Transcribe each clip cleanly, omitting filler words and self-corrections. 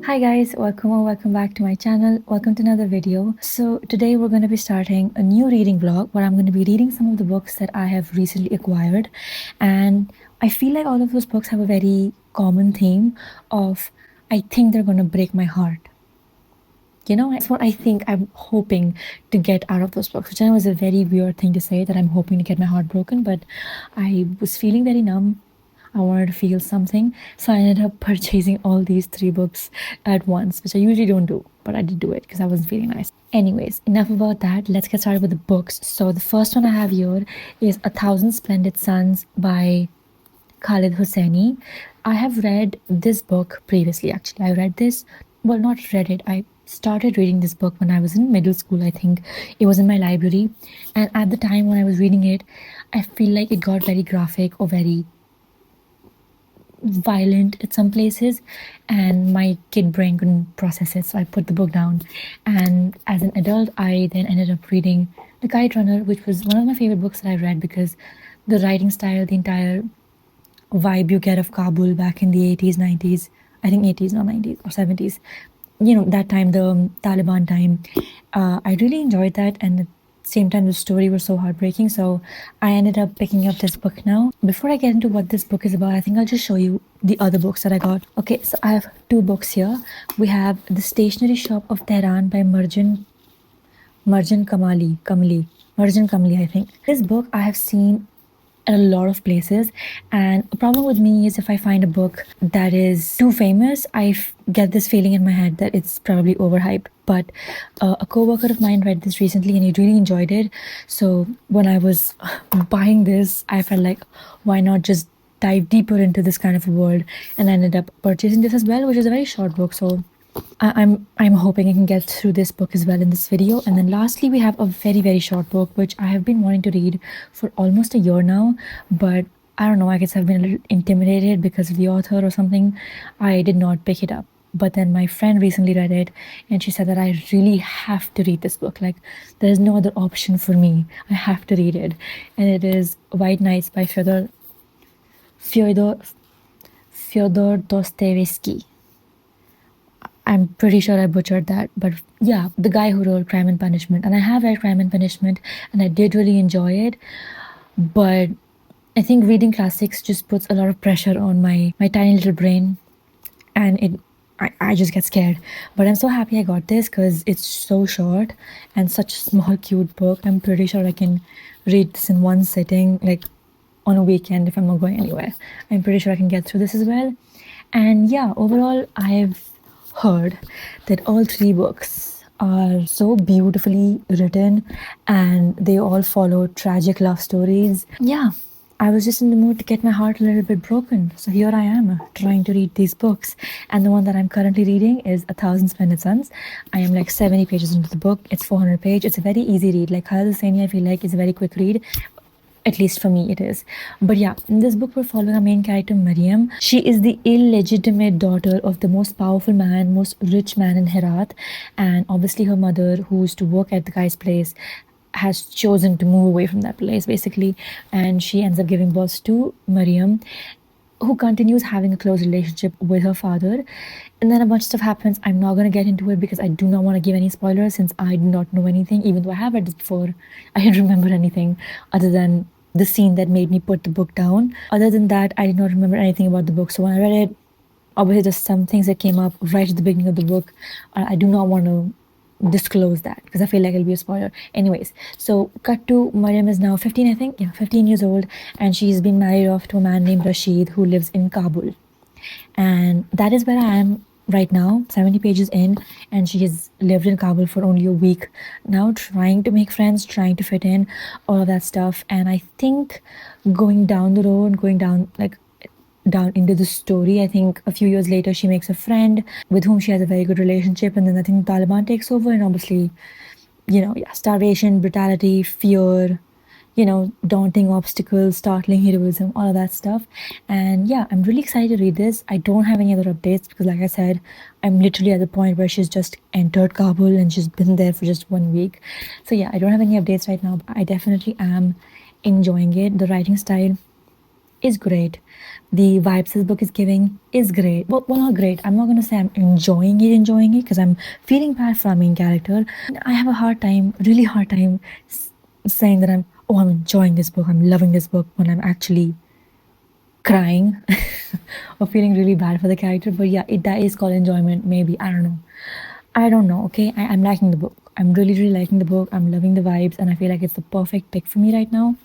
Hi guys, welcome or welcome back to my channel. Welcome to another video. So today we're going to be starting a new reading vlog where I'm going to be reading some of the books that I have recently acquired, and I feel like all of those books have a very common theme of I think they're going to break my heart. That's what I think I'm hoping to get out of those books, which I know is a very weird thing to say, that I'm hoping to get my heart broken, but I was feeling very numb. I wanted to feel something, so I ended up purchasing all these 3 books at once, which I usually don't do, but I did do it because I wasn't feeling nice. Anyways, enough about that. Let's get started with the books. So the first one I have here is A Thousand Splendid Suns by Khalid Hosseini. I have read this book previously, actually. I read this, well, not read it. I started reading this book when I was in middle school, I think. It was in my library. And at the time when I was reading it, I feel like it got very graphic or very violent at some places, and my kid brain couldn't process it, so I put the book down. And as an adult, I then ended up reading The Kite Runner, which was one of my favorite books that I read because the writing style, the entire vibe you get of Kabul back in the 80s, 90s, I think 80s, not 90s or 70s, that time, the Taliban time. I really enjoyed that, and at the same time, the story was so heartbreaking. So I ended up picking up this book now. Before I get into what this book is about, I think I'll just show you the other books that I got. Okay, so I have 2 books here. We have The Stationery Shop of Tehran by Marjan Kamali, I think. This book I have seen at a lot of places, and a problem with me is if I find a book that is too famous, I get this feeling in my head that it's probably overhyped. But a co-worker of mine read this recently and he really enjoyed it, so when I was buying this, I felt like, why not just dive deeper into this kind of a world, and I ended up purchasing this as well, which is a very short book. So I'm hoping I can get through this book as well in this video. And then lastly, we have a very short book which I have been wanting to read for almost a year now, but I don't know, I guess I've been a little intimidated because of the author or something. I did not pick it up. But then my friend recently read it and she said that I really have to read this book. Like, there's no other option for me. I have to read it. And it is White Nights by Fyodor Dostoevsky. I'm pretty sure I butchered that, but yeah, the guy who wrote Crime and Punishment. And I have read Crime and Punishment and I did really enjoy it, but I think reading classics just puts a lot of pressure on my tiny little brain, and I just get scared. But I'm so happy I got this because it's so short and such a small cute book. I'm pretty sure I can read this in one sitting, like on a weekend if I'm not going anywhere. I'm pretty sure I can get through this as well. And yeah, overall, I've heard that all 3 books are so beautifully written and they all follow tragic love stories. Yeah, I was just in the mood to get my heart a little bit broken. So here I am trying to read these books. And the one that I'm currently reading is A Thousand Splendid Suns. I am like 70 pages into the book. It's 400 pages. It's a very easy read. Like Khalid Hosseini, I feel like, is a very quick read. At least for me, it is. But yeah, in this book, we're following our main character, Mariam. She is the illegitimate daughter of the most powerful man, most rich man in Herat. And obviously, her mother, who used to work at the guy's place, has chosen to move away from that place, basically. And she ends up giving birth to Mariam, who continues having a close relationship with her father. And then a bunch of stuff happens. I'm not going to get into it because I do not want to give any spoilers, since I do not know anything. Even though I have read this before, I don't remember anything other than the scene that made me put the book down. Other than that, I did not remember anything about the book. So when I read it, obviously there's some things that came up right at the beginning of the book. I do not want to disclose that because I feel like it'll be a spoiler. Anyways, so cut to Mariam is now 15, I think. Yeah, 15 years old, and she's been married off to a man named Rashid who lives in Kabul. And that is where I am right now, 70 pages in, and she has lived in Kabul for only a week now, trying to make friends, trying to fit in, all of that stuff. And I think going down the road, going down into the story, I think a few years later she makes a friend with whom she has a very good relationship, and then I think the Taliban takes over, and obviously, starvation, brutality, fear, daunting obstacles, startling heroism, all of that stuff. And yeah, I'm really excited to read this. I don't have any other updates because, like I said, I'm literally at the point where she's just entered Kabul and she's been there for just 1 week. So yeah, I don't have any updates right now, but I definitely am enjoying it. The writing style is great. The vibes this book is giving is great. Well, not great. I'm not gonna say I'm enjoying it, because I'm feeling bad for our main character. I have a hard time, really hard time, saying that I'm enjoying this book, I'm loving this book, when I'm actually crying or feeling really bad for the character. But yeah, that is called enjoyment, maybe. I don't know, okay? I'm liking the book. I'm really, really liking the book. I'm loving the vibes, and I feel like it's the perfect pick for me right now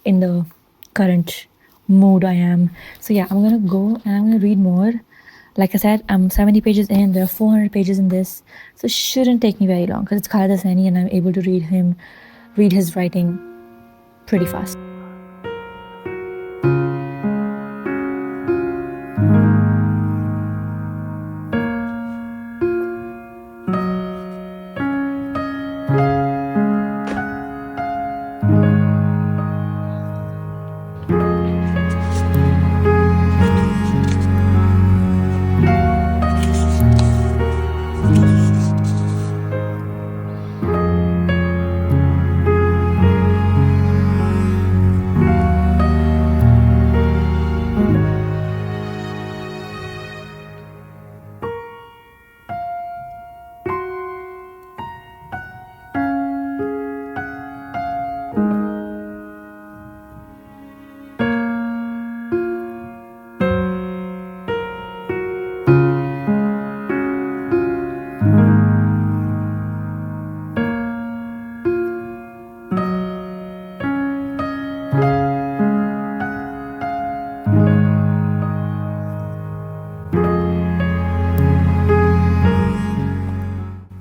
in the current mood I am. So yeah, I'm gonna go and I'm gonna read more. Like I said, I'm 70 pages in. There are 400 pages in this, so it shouldn't take me very long because it's Khaled Hosseini, and I'm able to read his writing pretty fast.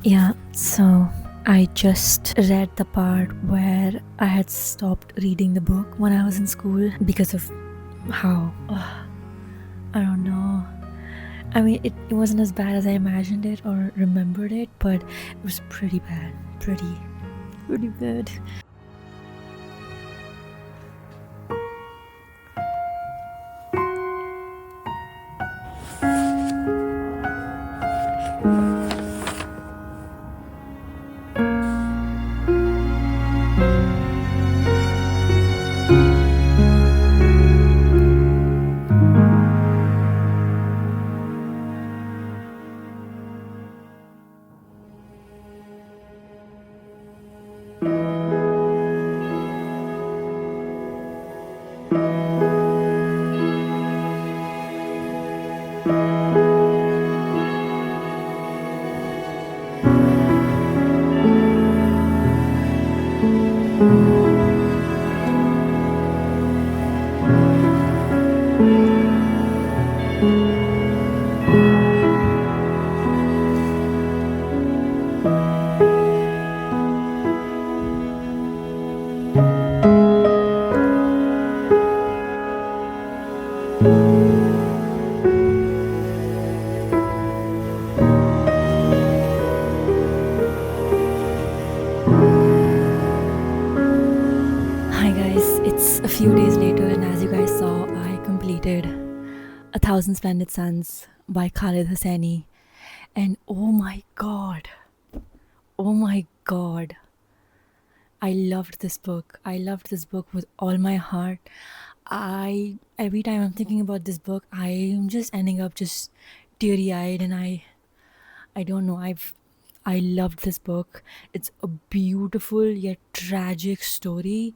Yeah, so I just read the part where I had stopped reading the book when I was in school because of how, I don't know. I mean, it wasn't as bad as I imagined it or remembered it, but it was pretty bad. Pretty bad. Hi guys, it's a few days later, and as you guys saw, I completed A Thousand Splendid Suns by Khaled Hosseini. And oh my god, I loved this book. I loved this book with all my heart. Every time I'm thinking about this book, I'm just ending up just teary eyed, and I don't know. I loved this book. It's a beautiful yet tragic story,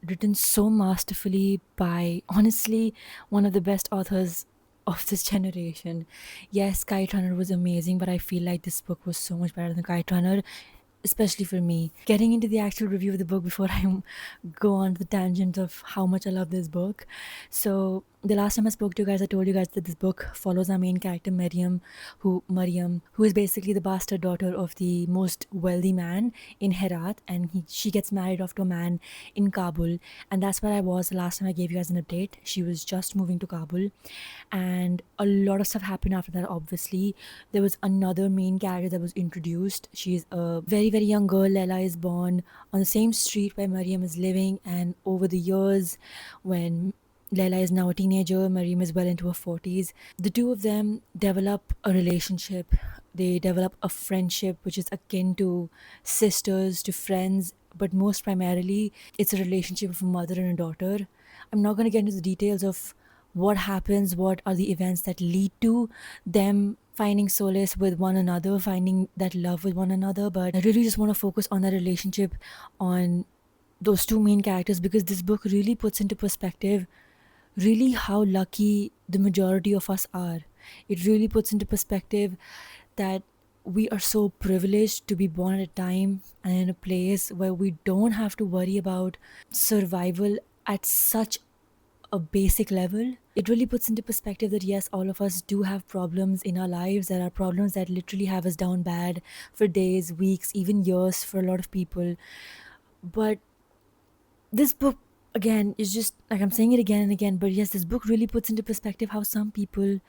written so masterfully by, honestly, one of the best authors of this generation. Yes, Kite Runner was amazing, but I feel like this book was so much better than Kite Runner, especially for me. Getting into the actual review of the book before I go on to the tangent of how much I love this book. So the last time I spoke to you guys, I told you guys that this book follows our main character Mariam, who is basically the bastard daughter of the most wealthy man in Herat, and she gets married off to a man in Kabul, and that's where I was the last time I gave you guys an update. She was just moving to Kabul, and a lot of stuff happened after that. Obviously, there was another main character that was introduced. She's a very, very young girl. Lela is born on the same street where Mariam is living, and over the years, when Lela is now a teenager, Mariam is well into her 40s. The two of them develop a relationship. They develop a friendship which is akin to sisters, to friends, but most primarily, it's a relationship of a mother and a daughter. I'm not going to get into the details of what happens, what are the events that lead to them finding solace with one another, finding that love with one another. But I really just want to focus on that relationship, on those two main characters, because this book really puts into perspective really how lucky the majority of us are. It really puts into perspective that we are so privileged to be born at a time and in a place where we don't have to worry about survival at such a basic level. It really puts into perspective that yes, all of us do have problems in our lives. There are problems that literally have us down bad for days, weeks, even years for a lot of people. But this book, again, is just like I'm saying it again and again, but yes, this book really puts into perspective how some people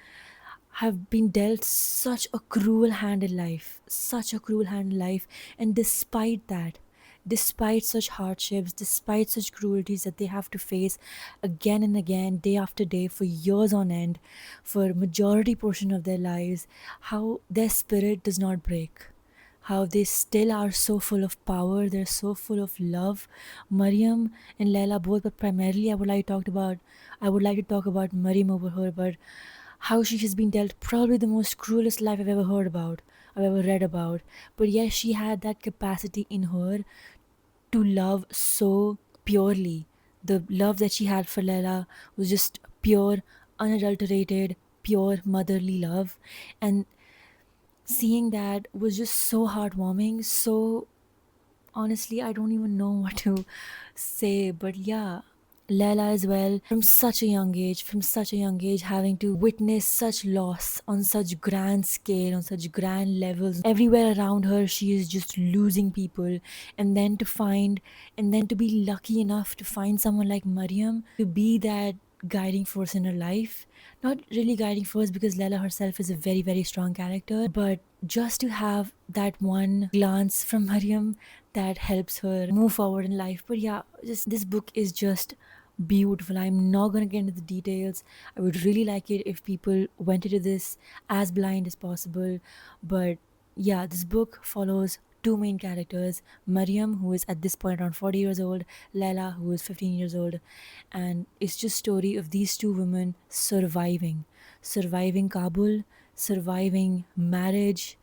have been dealt such a cruel hand in life, such a cruel hand in life, and despite that, despite such hardships, despite such cruelties that they have to face again and again, day after day, for years on end, for majority portion of their lives, how their spirit does not break, how they still are so full of power, they're so full of love. Mariam and Laila both, but primarily I would like to talk about Mariam over her, but how she has been dealt probably the most cruelest life I've ever heard about, I've ever read about. But yes, she had that capacity in her to love so purely. The love that she had for Lela was just pure, unadulterated, pure motherly love. And seeing that was just so heartwarming. So honestly, I don't even know what to say. But yeah, Layla as well, from such a young age, having to witness such loss on such grand scale, on such grand levels. Everywhere around her, she is just losing people. And then to find, and then to be lucky enough to find someone like Mariam to be that guiding force in her life. Not really guiding force, because Lela herself is a very, very strong character, but just to have that one glance from Mariam that helps her move forward in life. But yeah, just this book is just beautiful. I'm not going to get into the details. I would really like it if people went into this as blind as possible. But yeah, this book follows two main characters, Mariam, who is at this point around 40 years old, Laila, who is 15 years old, and it's just story of these two women surviving Kabul, surviving marriage,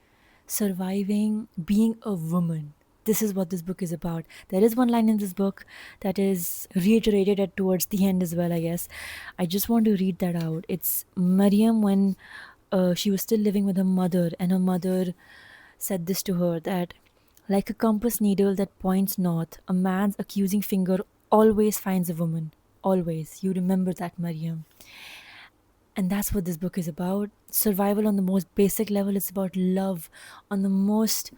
surviving being a woman. This is what this book is about. There is one line in this book that is reiterated at towards the end as well, I guess. I just want to read that out. It's Mariam when she was still living with her mother, and her mother said this to her, that like a compass needle that points north, a man's accusing finger always finds a woman. Always. You remember that, Mariam. And that's what this book is about. Survival on the most basic level. It's about love on the most.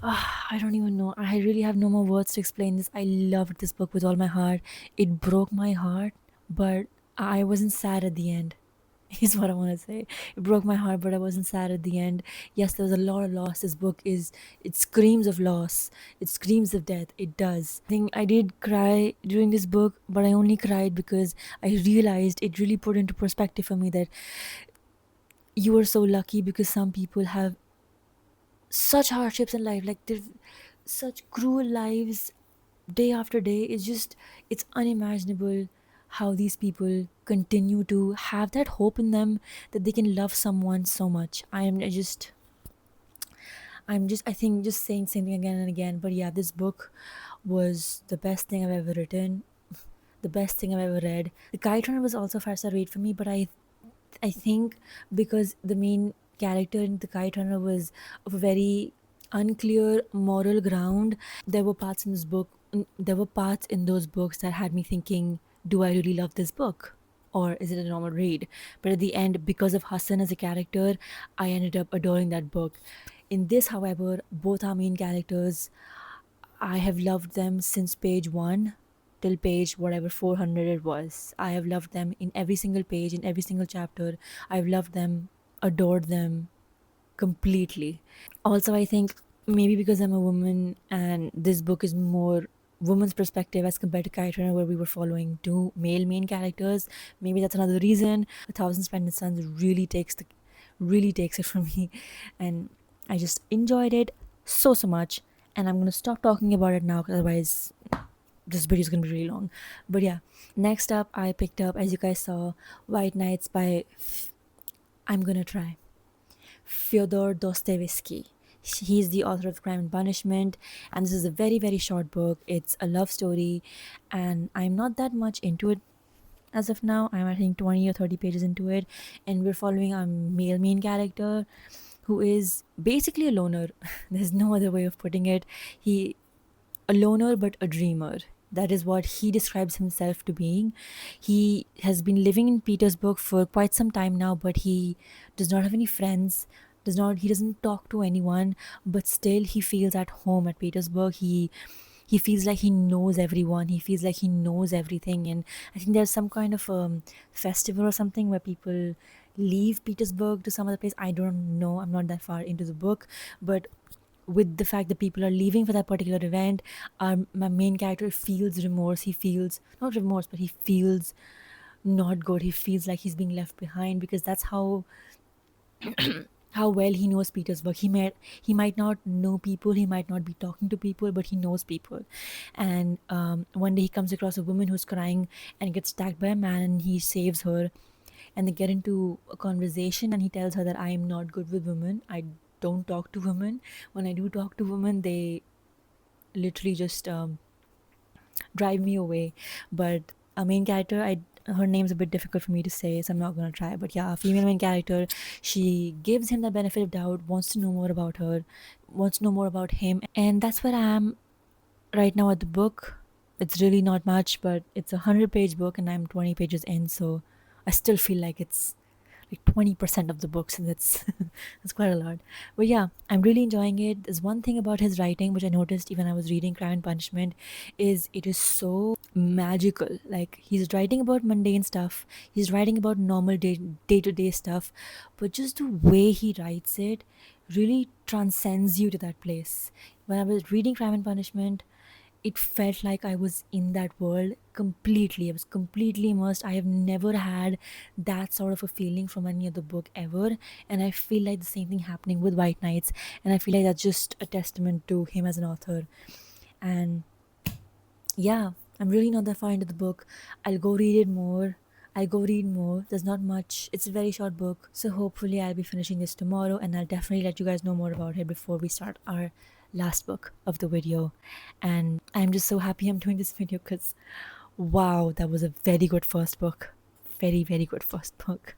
I don't even know. I really have no more words to explain this. I loved this book with all my heart. It broke my heart, but I wasn't sad at the end. Is what I want to say. It broke my heart, but I wasn't sad at the end. Yes, there was a lot of loss. This book is, it screams of loss. It screams of death. It does. I think I did cry during this book, but I only cried because I realized it really put into perspective for me that you are so lucky, because some people have such hardships in life, like they've such cruel lives day after day. It's unimaginable how these people continue to have that hope in them that they can love someone so much. I think just saying same thing again and again. But yeah, this book was the best thing I've ever written, the best thing I've ever read. The Kite Runner was also 5-star rate for me, but I think because the main character in The Kite Runner was of a very unclear moral ground, there were parts in this book, there were parts in those books that had me thinking, do I really love this book? Or is it a normal read? But at the end, because of Hassan as a character, I ended up adoring that book. In this, however, both our main characters, I have loved them since page 1 till page whatever 400 it was. I have loved them in every single page, in every single chapter. I've loved them, adored them completely. Also, I think maybe because I'm a woman and this book is more woman's perspective as compared to Kite Runner, where we were following two male main characters. Maybe that's another reason. A Thousand Splendid Suns really takes it from me, and I just enjoyed it so much. And I'm gonna stop talking about it now, 'cause otherwise this video is going to be really long. But yeah, next up I picked up, as you guys saw, White Nights by I'm gonna try Fyodor Dostoevsky. He's the author of Crime and Punishment, and this is a very, very short book. It's a love story, and I'm not that much into it as of now. I'm, I think, 20 or 30 pages into it, and we're following a male main character who is basically a loner. There's no other way of putting it. A loner but a dreamer. That is what he describes himself to being. He has been living in Petersburg for quite some time now, but he does not have any friends. He doesn't talk to anyone, but still he feels at home at Petersburg. He feels like he knows everyone. He feels like he knows everything. And I think there's some kind of festival or something where people leave Petersburg to some other place. I don't know. I'm not that far into the book, but with the fact that people are leaving for that particular event, my main character feels remorse. He feels not remorse, but he feels not good. He feels like he's being left behind, because that's how well he knows Petersburg. He might not know people, he might not be talking to people, but he knows people. And one day he comes across a woman who's crying and gets attacked by a man, and he saves her. And they get into a conversation, and he tells her that I am not good with women. I don't talk to women. When I do talk to women, they literally just drive me away. But a main character, her name's a bit difficult for me to say, so I'm not gonna try. But yeah, a female main character, she gives him the benefit of doubt, wants to know more about her, wants to know more about him, and that's where I am right now at the book. It's really not much, but it's a 100-page book, and I'm 20 pages in, so I still feel like it's like 20% of the books, and that's that's quite a lot. But yeah, I'm really enjoying it. There's one thing about his writing which I noticed even I was reading Crime and Punishment, is it is so magical. Like, he's writing about mundane stuff, he's writing about normal day-to-day stuff, but just the way he writes it really transcends you to that place. When I was reading Crime and Punishment, it felt like I was in that world completely. I was completely immersed. I have never had that sort of a feeling from any other book ever. And I feel like the same thing happening with White Nights. And I feel like that's just a testament to him as an author. And yeah, I'm really not that far into the book. I'll go read it more. I'll go read more. There's not much. It's a very short book. So hopefully I'll be finishing this tomorrow, and I'll definitely let you guys know more about it before we start our last book of the video. And I'm just so happy I'm doing this video, because wow, that was a very good first book. Very, very good first book.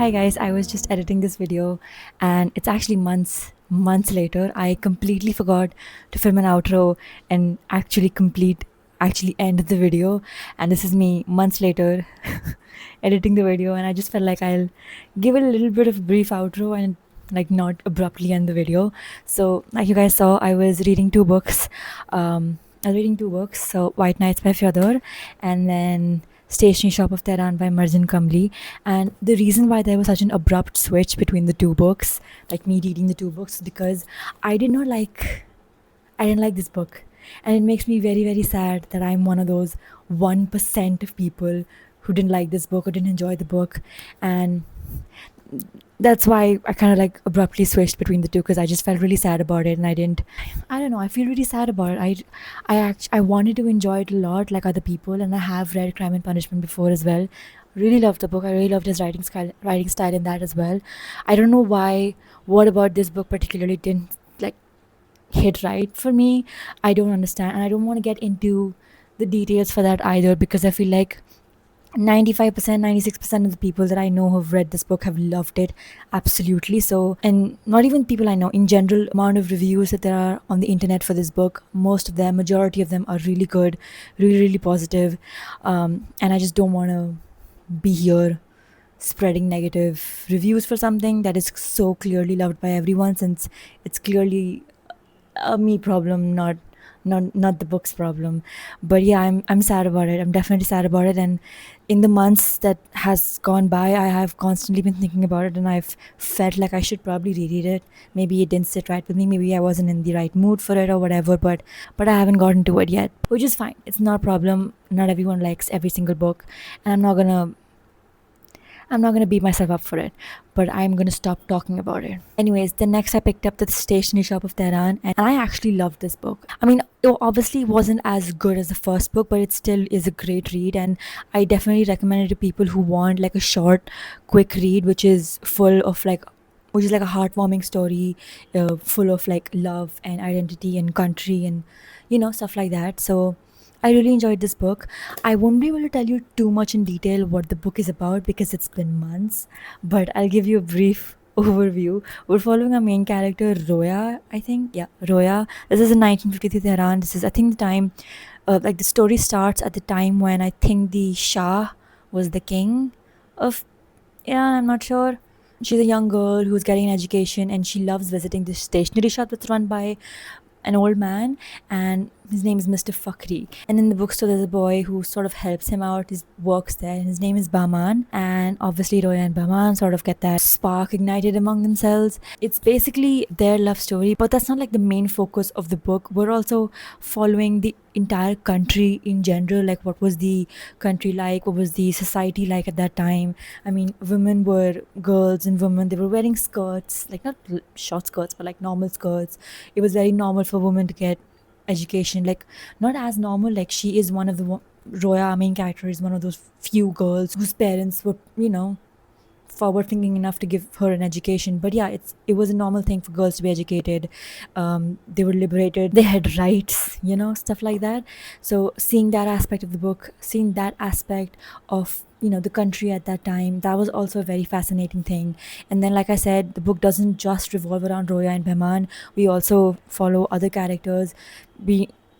Hi guys, I was just editing this video, and it's actually months later. I completely forgot to film an outro and actually end the video, and this is me months later editing the video, and I just felt like I'll give it a little bit of a brief outro and like not abruptly end the video. So like you guys saw, I was reading two books. So White Nights by Fyodor, and then Stationery Shop of Tehran by Marjan Kamli. And the reason why there was such an abrupt switch between the two books, like me reading the two books, because I didn't like this book. And it makes me very, very sad that I'm one of those 1% of people who didn't like this book or didn't enjoy the book. And that's why I kind of like abruptly switched between the two, because I just felt really sad about it, and I don't know, I feel really sad about it. I wanted to enjoy it a lot like other people, and I have read Crime and Punishment before as well. Really loved the book. I really loved his writing style in that as well. I don't know why, what about this book particularly didn't like hit right for me. I don't understand, and I don't want to get into the details for that either, because I feel like 95%, 96% of the people that I know who've read this book have loved it absolutely. So, and not even people I know, in general, amount of reviews that there are on the internet for this book, most of them, majority of them are really good, really, really positive. And I just don't want to be here spreading negative reviews for something that is so clearly loved by everyone, since it's clearly a me problem, not the book's problem. But yeah, I'm sad about it. I'm definitely sad about it. And in the months that has gone by, I have constantly been thinking about it, and I've felt like I should probably reread it. Maybe it didn't sit right with me. Maybe I wasn't in the right mood for it or whatever. But I haven't gotten to it yet, which is fine. It's not a problem. Not everyone likes every single book, and I'm not gonna beat myself up for it, but I'm gonna stop talking about it. Anyways, then next I picked up The Stationery Shop of Tehran, and I actually loved this book. I mean, it obviously wasn't as good as the first book, but it still is a great read, and I definitely recommend it to people who want like a short, quick read, which is like a heartwarming story, full of like love and identity and country and stuff like that. So I really enjoyed this book. I won't be able to tell you too much in detail what the book is about because it's been months, but I'll give you a brief overview. We're following our main character, Roya, I think. Yeah, Roya. This is in 1953 Tehran. This is, I think, the time, like, the story starts at the time when I think the Shah was the king of Iran. I'm not sure. She's a young girl who's getting an education, and she loves visiting this stationery shop that's run by an old man, and his name is Mr. Fakhri. And in the bookstore, there's a boy who sort of helps him out. He works there, and his name is Bahman. And obviously, Roya and Bahman sort of get that spark ignited among themselves. It's basically their love story, but that's not like the main focus of the book. We're also following the entire country in general, like what was the country like, what was the society like at that time. I mean, girls and women, they were wearing skirts, like not short skirts, but like normal skirts. It was very normal for women to get education, like not as normal, like she is one of the Roya, our main character, is one of those few girls whose parents were forward thinking enough to give her an education. But yeah, it was a normal thing for girls to be educated. They were liberated, they had rights, stuff like that. So seeing that aspect of the book, seeing that aspect of the country at that time, that was also a very fascinating thing. And then, like I said, the book doesn't just revolve around Roya and Behman. We also follow other characters.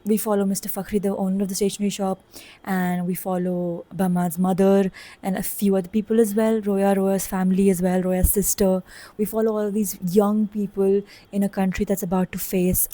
We follow Mr. Fakhri, the owner of the stationery shop, and we follow Bahman's mother and a few other people as well. Roya's family as well, Roya's sister. We follow all of these young people in a country that's about to face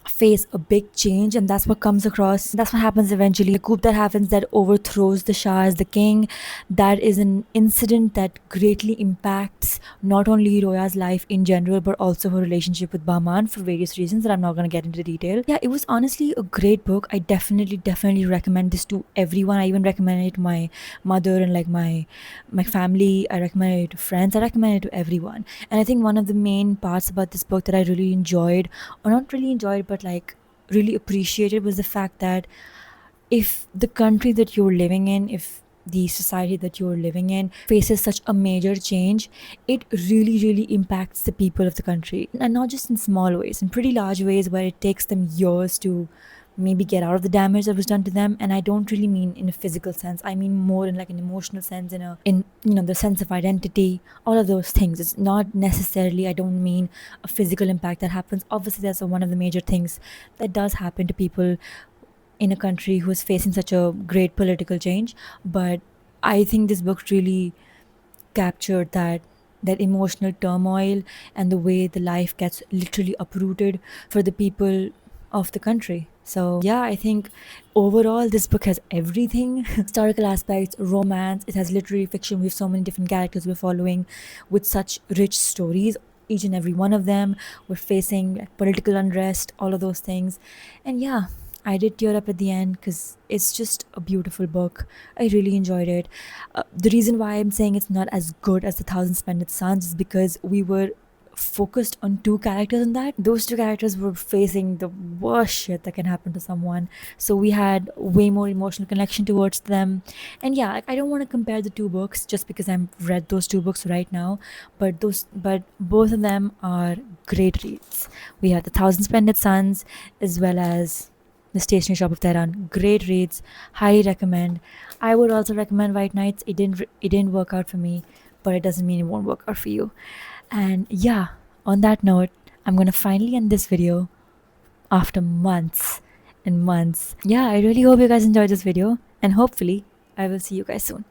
a big change, and that's what comes across. That's what happens eventually. The coup that happens that overthrows the Shah as the king. That is an incident that greatly impacts not only Roya's life in general, but also her relationship with Bahman for various reasons that I'm not going to get into detail. Yeah, it was honestly a great book. I definitely recommend this to everyone. I even recommend it to my mother and like my family. I recommend it to friends. I recommend it to everyone. And I think one of the main parts about this book that I really enjoyed, or not really enjoyed, but like really appreciated, was the fact that if the country that you're living in, if the society that you're living in faces such a major change, it really, really impacts the people of the country. And not just in small ways, in pretty large ways where it takes them years to maybe get out of the damage that was done to them. And I don't really mean in a physical sense. I mean more in like an emotional sense, in the sense of identity, all of those things. It's not necessarily, I don't mean a physical impact that happens. Obviously, that's one of the major things that does happen to people in a country who is facing such a great political change. But I think this book really captured that emotional turmoil and the way the life gets literally uprooted for the people of the country. So yeah, I think overall this book has everything: historical aspects, romance, it has literary fiction. We have so many different characters we're following with such rich stories, each and every one of them. We're facing like, political unrest, all of those things. And yeah, I did tear up at the end because it's just a beautiful book. I really enjoyed it. The reason why I'm saying it's not as good as The Thousand Splendid Suns is because we were focused on two characters in that. Those two characters were facing the worst shit that can happen to someone. So we had way more emotional connection towards them. And yeah, I don't want to compare the two books just because I've read those two books right now, but both of them are great reads. We have The Thousand Splendid Suns as well as The Stationery Shop of Tehran. Great reads, highly recommend. I would also recommend White Nights. It didn't work out for me, but it doesn't mean it won't work out for you. And yeah, on that note, I'm gonna finally end this video after months and months. Yeah, I really hope you guys enjoyed this video, and hopefully, I will see you guys soon.